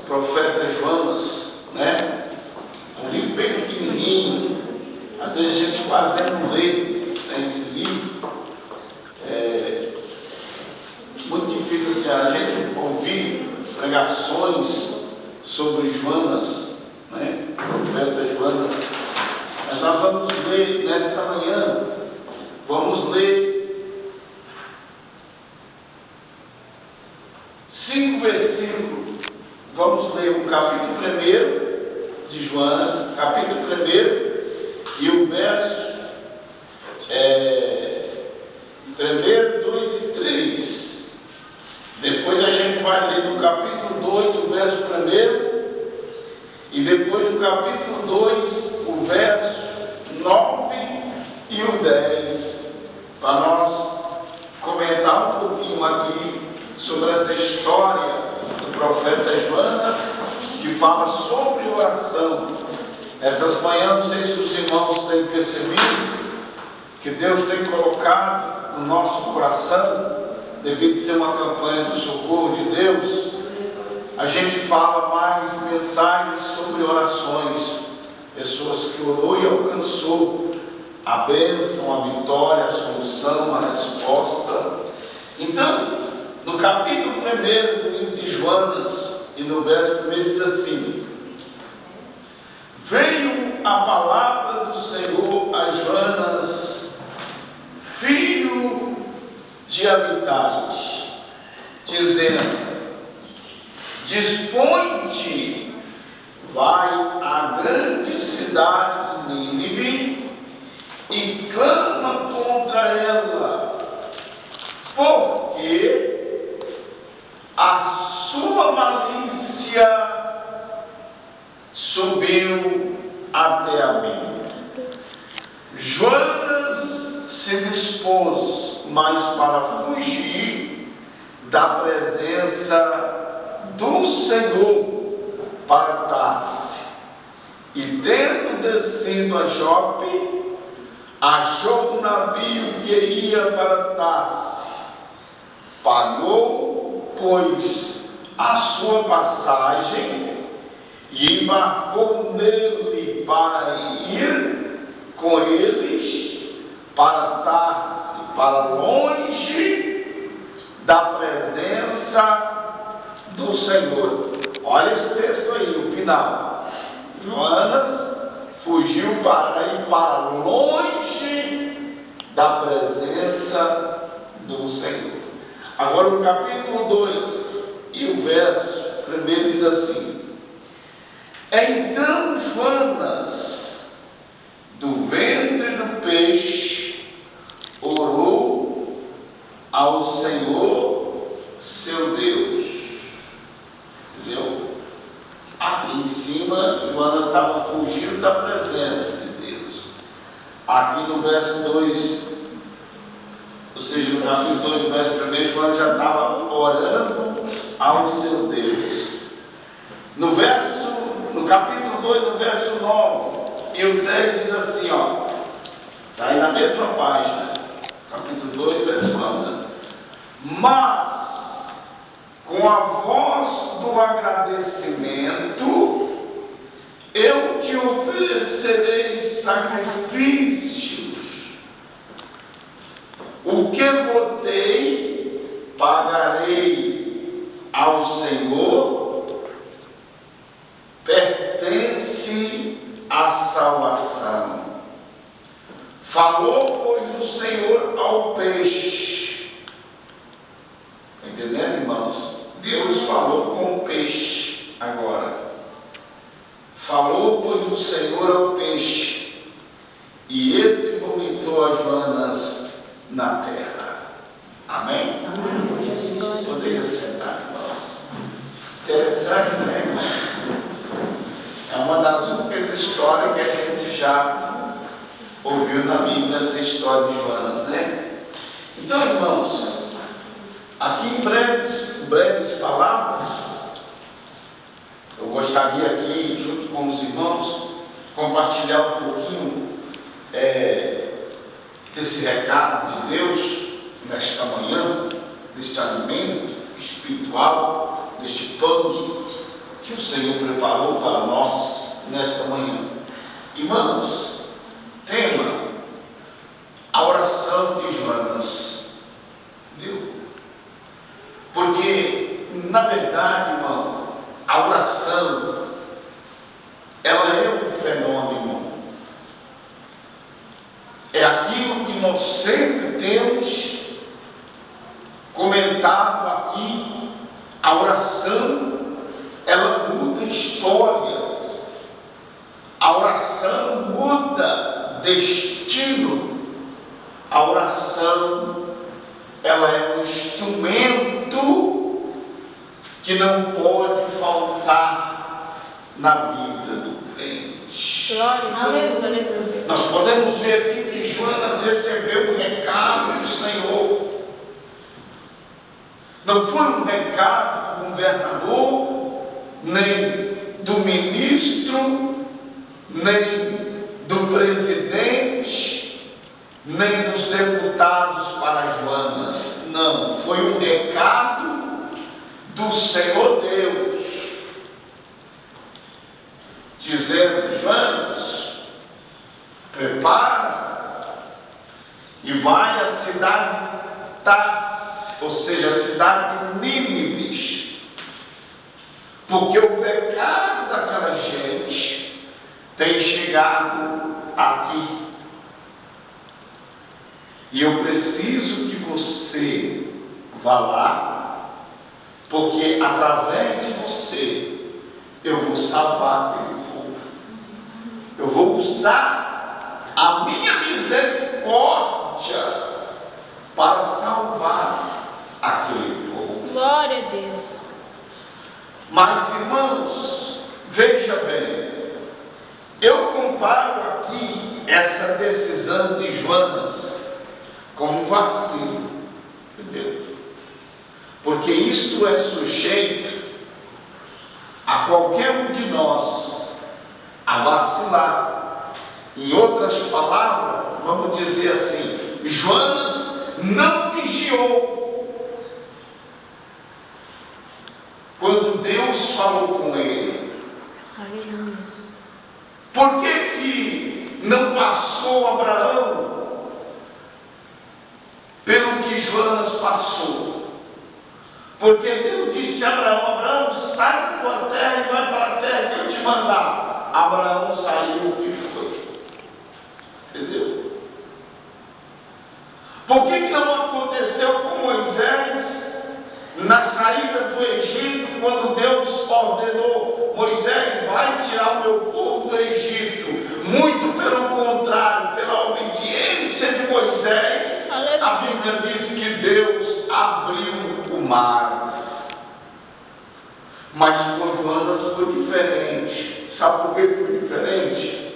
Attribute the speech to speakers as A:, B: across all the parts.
A: profeta Jonas, né? Um livro bem pequenininho, às vezes a gente quase não lê, né, esse livro. Muito difícil assim, a gente ouvir pregações sobre Jonas, né? Profeta Jonas. Mas nós vamos ler nesta manhã, vamos ler 5 versículos. Vamos ler o capítulo 1 de Jonas, capítulo 1 e o verso 1, 2 e 3. Depois a gente vai ler no capítulo 2 o verso 1 e depois no capítulo 2 o verso 9 e o 10, para nós comentar um pouquinho aqui sobre essa história do profeta Jonas, que fala sobre oração. Essas manhãs, não sei se os irmãos têm percebido que Deus tem colocado no nosso coração, devido a ser uma campanha do socorro de Deus, a gente fala mais mensagens sobre orações, pessoas que orou e alcançou a bênção, a vitória, a solução, a resposta. Então, no capítulo 1 do livro de Jonas, e no verso 1 diz assim: veio a palavra do Senhor a Jonas, filho de Amitai, dizendo: dispõe-te, vai à grande cidade de Nínive e clama contra ela, porque a sua malícia subiu até a mim. Jonas se dispôs, mas para fugir da presença do Senhor para Tarse, e tendo descido a Jope, achou um navio que ia para Tarse, pagou, pois, a sua passagem e embarcou nele para ir com eles para Tarse, para longe da presença do Senhor. Olha esse texto aí, o final. Jonas fugiu para ir para longe da presença do Senhor. Agora o capítulo 2 e o verso 1 diz assim: então Jonas, do ventre do peixe, orou ao Senhor seu Deus. Entendeu? Aqui em cima, Jonas estava fugindo da presença de Deus. Aqui no verso 2, ou seja, no capítulo 2, verso 1, Jonas já estava orando ao seu Deus. No capítulo 2, no verso 9 e o 10 diz assim, ó, está aí na mesma página, capítulo 2, verso 9. Mas, com a voz do agradecimento, eu te oferecerei sacrifícios. O que votei, pagarei ao Senhor, pertence à salvação. Falou, pois, o Senhor ao peixe. Está entendendo, irmãos? Deus falou com o peixe agora. Falou, pois, o Senhor ao peixe, e esse vomitou a Jonas na terra. Amém? Amém. Poderia sentar, irmãos. Interessante, né? É uma das únicas histórias que a gente já ouviu na Bíblia, essa história de Jonas, né? Então, irmãos, aqui em breves palavras, eu gostaria aqui, junto com os irmãos, compartilhar um pouquinho desse recado de Deus nesta manhã, deste alimento espiritual, deste pão que o Senhor preparou para nós nesta manhã. Irmãos, tema, a oração de Jonas. Viu? Porque, na verdade, irmão, a oração, ela é um fenômeno. É aquilo que nós sempre temos comentado aqui. A oração, ela muda história. A oração muda destino. A oração, ela é um instrumento que não pode faltar na vida do crente.
B: Aleluia.
A: Nós podemos ver aqui que Jonas recebeu o recado do Senhor. Não foi um recado do governador, nem do ministro, nem do presidente, nem dos deputados para Jonas. Não, foi um recado do Senhor Deus, dizendo: Jonas, prepara e vai à cidade ou seja, a cidade de Nínive, porque o pecado daquela gente tem chegado aqui. E eu preciso que você vá lá, porque através de você eu vou salvar aquele povo. Eu vou usar a minha misericórdia para salvar aquele povo.
B: Glória a Deus.
A: Mas, irmãos, veja bem, eu comparo aqui essa decisão de Jonas com um vacilo, entendeu? Porque isto é sujeito a qualquer um de nós a vacilar. Em outras palavras, vamos dizer assim, Jonas não vigiou quando Deus falou com ele.
B: Aleluia.
A: Por que não passou Abraão pelo que Jonas passou? Porque Deus disse a Abraão: Abraão, sai da tua terra e vai para a terra que eu te mandar. Abraão saiu e foi. Entendeu? Por que não aconteceu com Moisés na saída do Egito, quando Deus ordenou: Moisés, vai tirar o meu povo do Egito? Muito pelo contrário, pela obediência de Moisés, a Bíblia diz que Deus abriu o mar. Mas com Jonas foi diferente. Sabe por que foi diferente?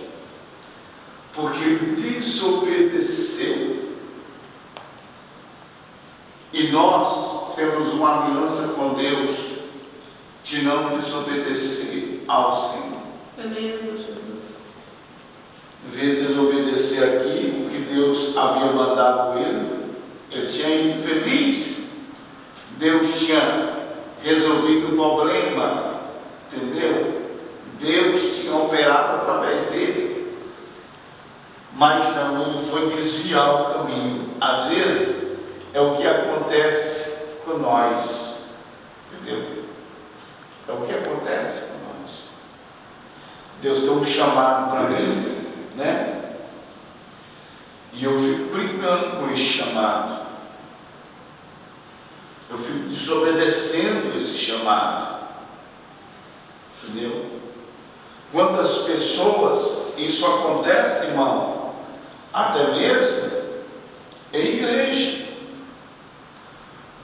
A: Porque ele desobedeceu. E nós temos uma aliança com Deus de não desobedecer ao Senhor. Em vez de desobedecer aqui o que Deus havia mandado ele tinha ido feliz. Deus tinha resolvido o problema, entendeu? Deus tinha operado através dele. Mas não, ele foi desviar o caminho. Às vezes é o que acontece com nós, entendeu? É o que acontece com nós. Deus tem um chamado para mim, né? E eu fico brincando com esse chamado. Eu fico desobedecendo esse chamado, entendeu? Quantas pessoas isso acontece, irmão? Até mesmo em igreja.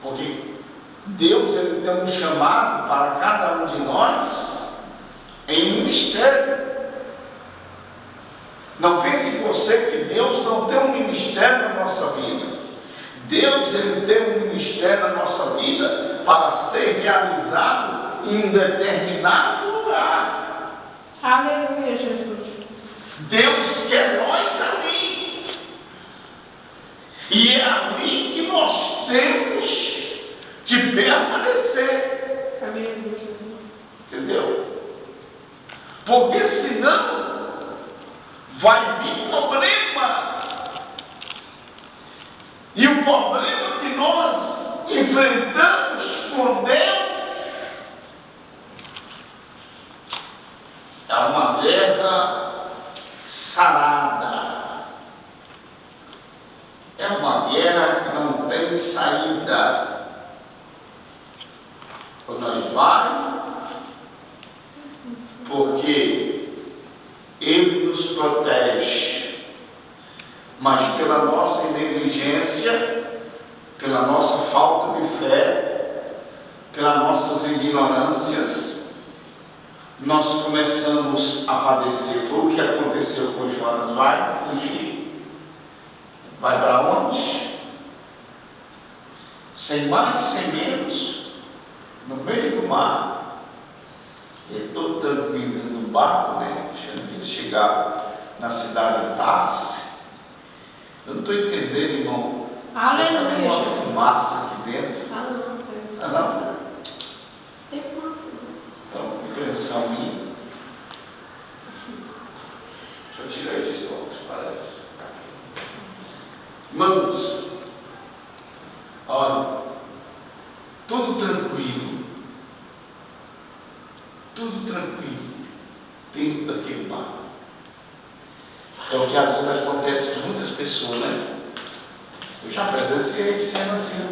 A: Porque Deus, ele tem um chamado para cada um de nós em um ministério. Não pense você que Deus não tem um ministério na nossa vida. Deus, ele tem um ministério na nossa vida para ser realizado em um determinado lugar.
B: Aleluia, Jesus.
A: Deus quer nós ali. E é ali que nós temos que permanecer.
B: Aleluia, Jesus.
A: Entendeu? Porque senão vai vir problema. E o problema que nós enfrentamos com Deus é uma guerra sarada. É uma guerra que não tem saída. Ou nós vamos, porque Ele nos protege, mas pela nossa negligência, pela nossa falta de fé, pelas nossas ignorâncias, nós começamos a padecer. Foi o que aconteceu com Jonas. Vai fugir. Vai para onde? Sem mais, sem menos, no meio do mar. Ele todo tranquilo no barco, né? Achando que ele chegar na cidade de Tarsis. Eu não estou entendendo, irmão.
B: Aleluia.
A: Tem uma fumaça aqui dentro.
B: Não.
A: Não?
B: Tem fumaça.
A: Então, impressão minha. Deixa eu tirar esses pontos, parece. Irmãos, olha, tudo tranquilo. Tudo tranquilo dentro daquele barco. É o que às vezes acontece com muitas pessoas, né? Eu já presenciei sendo assim.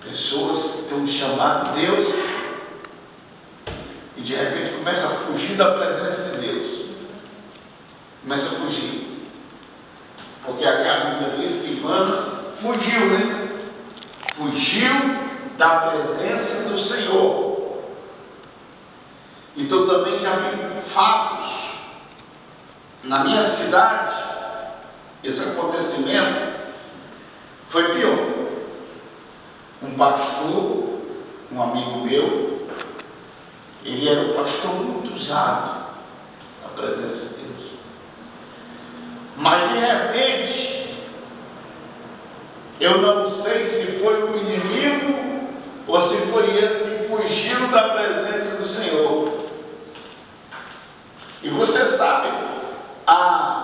A: Pessoas que têm um chamado de Deus e de repente começam a fugir da presença de Deus. Começa a fugir. Porque aquela Bíblia diz que Jonas fugiu, né? Fugiu da presença do Senhor. Então também já vi fatos na minha cidade. Esse acontecimento foi pior. Um pastor, um amigo meu, ele era um pastor muito usado na presença de Deus. Mas de repente, eu não sei se foi o inimigo ou se foi ele que fugiu da presença do Senhor. E você sabe a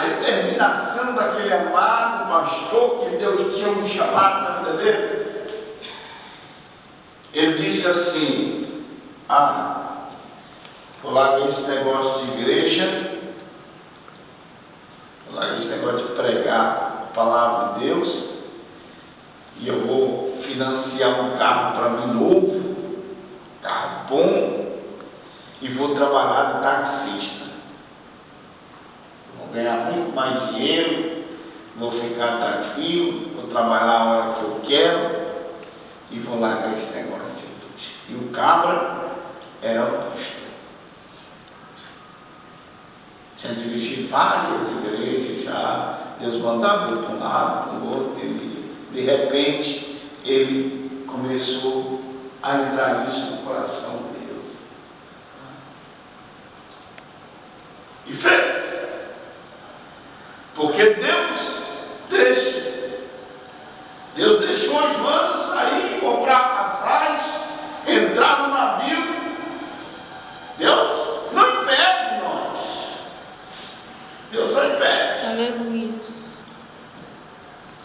A: determinação daquele amado pastor que Deus tinha um chamado na vida dele. Ele disse assim: vou largar esse negócio de igreja, vou largar esse negócio de pregar a palavra de Deus, e eu vou financiar um carro para mim novo, carro bom, e vou trabalhar de taxista. Vou ganhar muito mais dinheiro, vou ficar tranquilo, vou trabalhar a hora que eu quero e vou largar esse negócio de tudo. E o cabra era o pastor. Tinha dirigido várias igrejas já, Deus mandava ele para um lado, para o outro, de repente ele começou a entrar isso no coração dele. E fez. Porque Deus deixou Jonas sair, comprar passagem, entrar no navio. Deus não impede nós. Deus não impede.
B: Aleluia.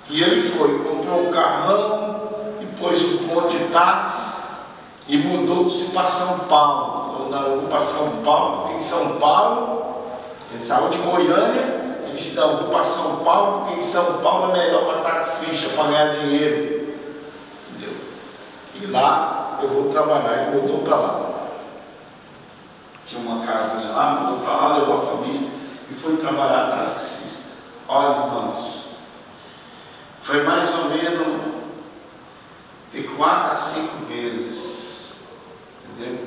A: E ele foi, comprou um carrão e pôs um ponto de táxi e mudou-se para São Paulo. Ou não, para São Paulo, em São Paulo. Ele saiu de Goiânia, ele disse: não, vou para São Paulo, porque em São Paulo é melhor para taxista, para ganhar dinheiro. Entendeu? E lá eu vou trabalhar. E voltou para lá. Tinha uma casa lá, mudou para lá, levou a família e foi trabalhar taxista. Olha, irmãos, foi mais ou menos de 4 a 5 meses. Entendeu?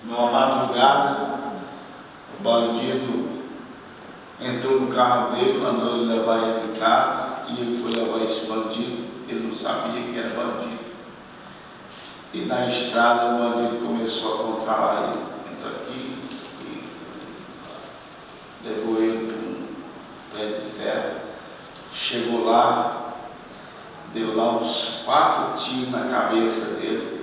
A: Numa madrugada, o bandido entrou no carro dele, mandou ele levar ele em casa, e ele foi levar esse bandido. Ele não sabia que era bandido. E na estrada o bandido começou a controlar ele. Entra aqui, e levou ele para um pé de ferro. Chegou lá, deu lá uns 4 tiros na cabeça dele.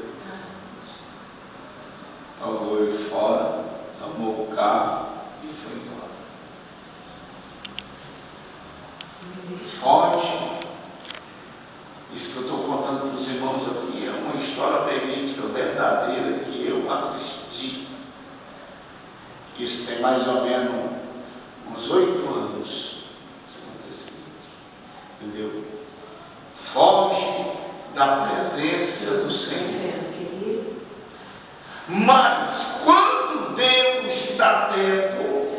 A: jogou ele fora, tomou o carro e foi embora. Foge. Isso que eu estou contando para os irmãos aqui é uma história verídica, verdadeira, que eu assisti. Isso tem mais ou menos uns 8 anos. Isso aconteceu. Entendeu? Foge da presença do Senhor. Mas quando Deus dá tempo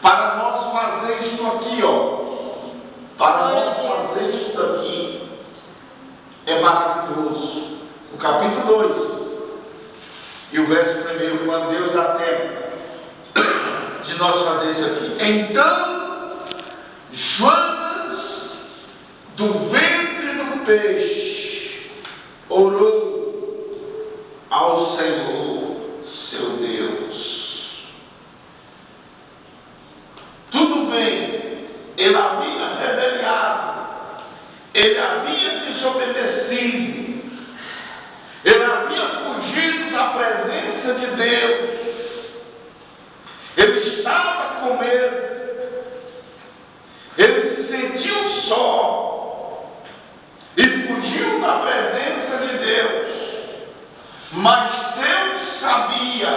A: para nós fazer isso aqui, para nós fazer isso aqui, é maravilhoso. O capítulo 2 e o verso 1, quando Deus dá tempo de nós fazer isso aqui. Então, Jonas, do ventre do peixe, orou ao Senhor, seu Deus. Tudo bem, ele havia rebeliado, ele havia desobedecido, ele havia fugido da presença de Deus, ele estava com medo, ele se sentiu só e fugiu da presença de Deus. Mas Deus sabia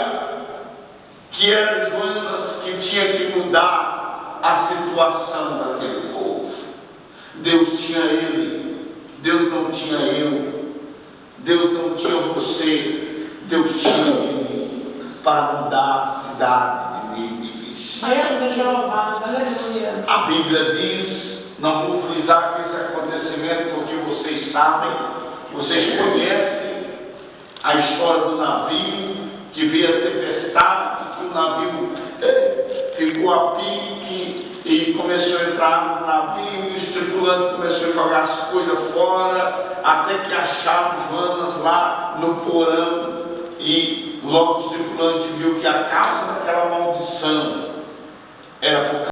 A: que era Jonas que tinha que mudar a situação daquele povo. Deus tinha ele, Deus não tinha eu, Deus não tinha você, Deus tinha ele para mudar a cidade de Nínive. A Bíblia diz, não vou frisar esse acontecimento porque vocês sabem, vocês conhecem a história do navio, que veio a tempestade, que o navio ficou a pique e começou a entrar no navio, e os tripulantes começaram a jogar as coisas fora, até que acharam Jonas lá no porão, e logo os tripulantes viram que a casa daquela